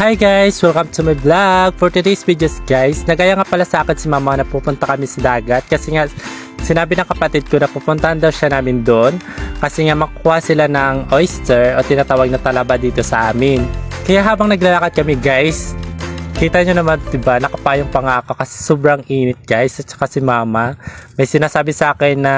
Hi guys! Welcome to my vlog! For today's videos guys, nagaya nga pala sa akin si mama na pupunta kami sa dagat kasi nga sinabi ng kapatid ko na pupuntahan daw siya namin doon kasi nga makukuha sila ng oyster o tinatawag na talaba dito sa amin. Kaya habang naglalakad kami guys, kita nyo naman diba, nakapayong pa nga ako kasi sobrang init guys. At saka si mama may sinasabi sa akin na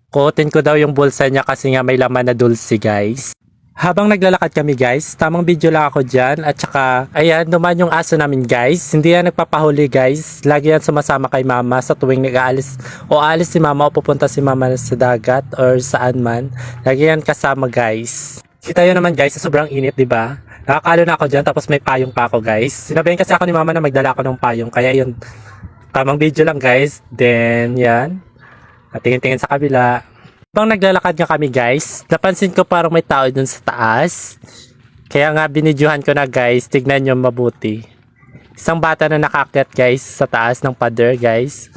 kuotin ko daw yung bulsa niya kasi nga may laman na dulce guys. Habang naglalakad kami guys, tamang video lang ako dyan. At saka, ayan, dumaan yung aso namin guys. Hindi yan nagpapahuli guys. Lagi yan sumasama kay mama sa tuwing nag-aalis o alis si mama o pupunta si mama sa dagat or saan man. Lagi yan kasama guys. Kita yun naman guys, sa sobrang init diba? Nakakalo na ako dyan tapos may payong pa ako guys. Sinabihan kasi ako ni mama na magdala ako ng payong. Kaya yun, tamang video lang guys. Then, yan. At tingin-tingin sa kabila. Habang naglalakad nga kami guys, napansin ko parang may tao dun sa taas. Kaya nga binidyohan ko na guys, tignan nyo mabuti. Isang bata na nakakyat guys sa taas ng pader guys.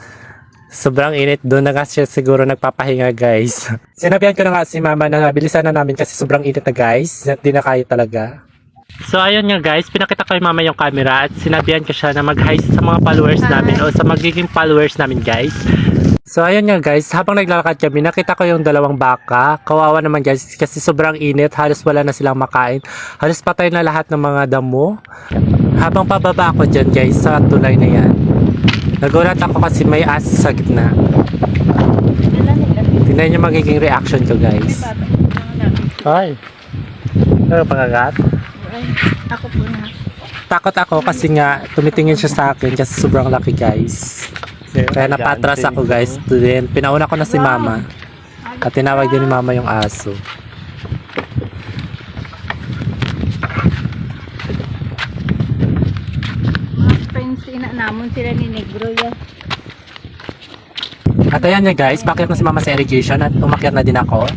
Sobrang init, doon na nga siya siguro nagpapahinga guys. Sinabihan ko na nga si mama na bilisan na namin kasi sobrang init na guys. Hindi na kaya talaga. So ayun nga guys, pinakita ko kay mama yung camera at sinabihan ko siya na mag-hi sa mga followers namin o sa magiging followers namin guys. So ayun nga guys, habang naglalakad kami, nakita ko yung dalawang baka. Kawawa naman guys kasi sobrang init, halos wala na silang makain. Halos patay na lahat ng mga damo. Habang pababa ako dyan guys sa tulay na yan, nagulat ako kasi may aso sa gitna. Tingnan nyo magiging reaction ko guys. Ay, ano pangagat? Ako po na. Takot ako kasi nga tumitingin siya sa akin kasi sobrang laki guys. Kaya napatras ako guys. Then pinauna ko na si mama. At tinawag din ni mama yung aso. Mga friends ina namon sila ni Negro yun. At ayan nga guys, bakit na si mama sa irrigation at umakyat na din ako.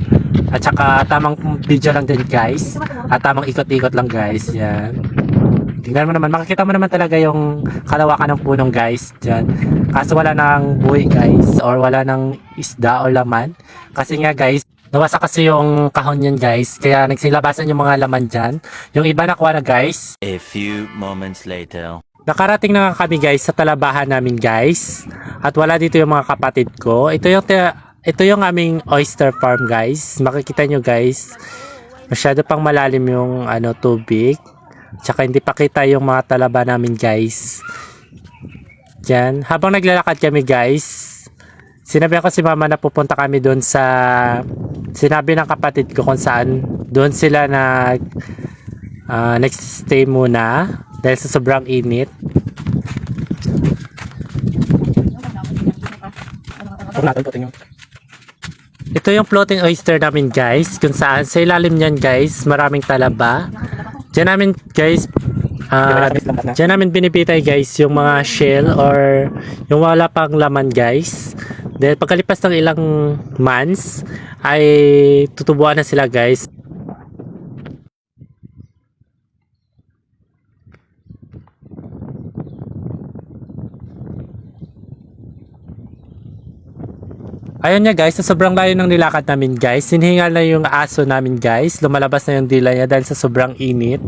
At saka tamang video lang din guys. At tamang ikot-ikot lang guys. Yan. Tingnan mo naman, makikita mo naman talaga yung kalawakan ng punong guys dyan. Kaso wala nang buhay guys or wala nang isda o laman. Kasi nga guys, nawasak kasi yung kahon yan guys. Kaya nagsilabasan yung mga laman dyan. Yung iba nakuha na guys. A few moments later. Nakarating na kami guys sa talabahan namin guys. At wala dito yung mga kapatid ko. Ito yung aming oyster farm guys. Makikita nyo guys. Masyado pang malalim yung tubig. Tsaka hindi pa kita yung mga talaba namin guys. Diyan. Habang naglalakad kami guys, sinabi ko si mama na pupunta kami doon sa sinabi ng kapatid ko kung saan doon sila next stay muna dahil sa sobrang init. Ito yung floating oyster namin guys, kung saan sa ilalim niyan guys maraming talaba. Diyan namin binibitay guys yung mga shell or yung wala pang laman guys. Dahil pagkalipas ng ilang months ay tutubuan na sila guys. Ayun nga guys, sa sobrang layo ng nilakad namin guys, hinihingal na yung aso namin guys. Lumalabas na yung dila niya dahil sa sobrang init.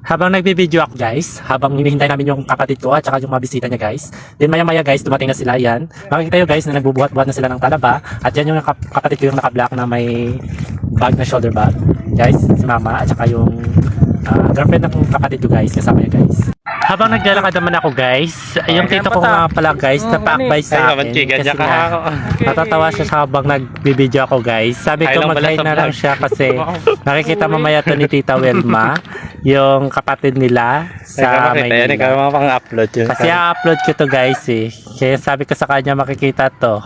Habang nagbibideo ako guys, habang hinihintay namin yung kapatid ko at saka yung mga bisita niya guys. Then maya maya guys, dumating na sila yan. Makikita nyo guys na nagbubuhat-buhat na sila ng talaba. At yan yung kapatid ko yung naka-black na may bag na shoulder bag. Guys, si mama at saka yung girlfriend ng kapatid ko guys, kasama niya guys. Habang naglalakad naman ako guys, yung tito ko nga pala guys, napaakbay sa akin. Kasi nga, natatawa siya habang nagbibideo ako guys. Sabi ko mag-hi na lang siya kasi nakikita mamaya to ni Tita Wilma, yung kapatid nila sa Maynila. Kasi i-upload ko to guys eh. Kaya sabi ko sa kanya makikita to.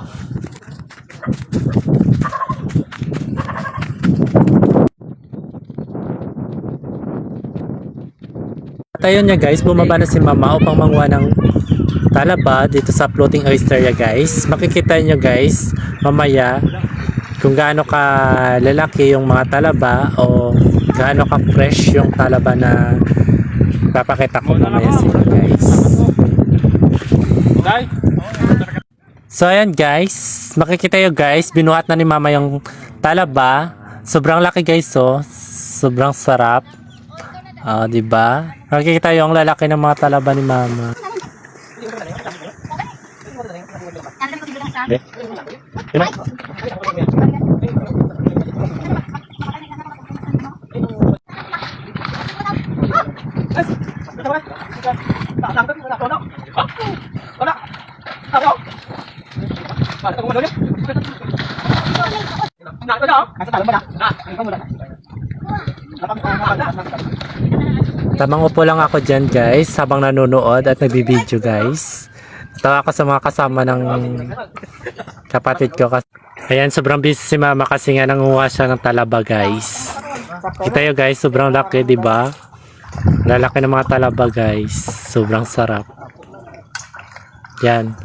At ayun niya guys, bumaba na si mama upang manguha ng talaba dito sa floating oyster ya guys. Makikita nyo guys mamaya kung gaano ka lalaki yung mga talaba o gaano ka fresh yung talaba na papakita ko mamaya sa inyo guys. So ayan guys, makikita nyo guys, binuhat na ni mama yung talaba. Sobrang laki guys, oh. Sobrang sarap. Di ba? Nakikita yung lalaki ng mga talaba ni Mama. Tamang upo lang ako dyan guys habang nanonood at nagbibideo guys. Tawa ako sa mga kasama ng kapatid ko. Ayan, sobrang busy si Mama kasi nga nanguha siya ng talaba guys. Kita nyo guys, sobrang laki, di ba? Lalaki ng mga talaba guys. Sobrang sarap. Yan.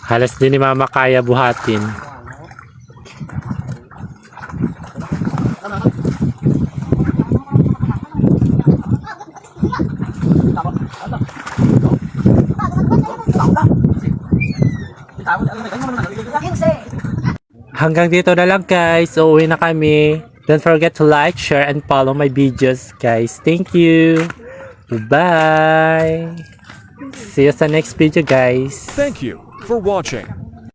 Halos din ni Mama kaya buhatin. Hanggang dito na lang guys. Uuwi na kami. Don't forget to like, share, and follow my videos guys. Thank you. Bye. See you sa next video guys. Thank you for watching.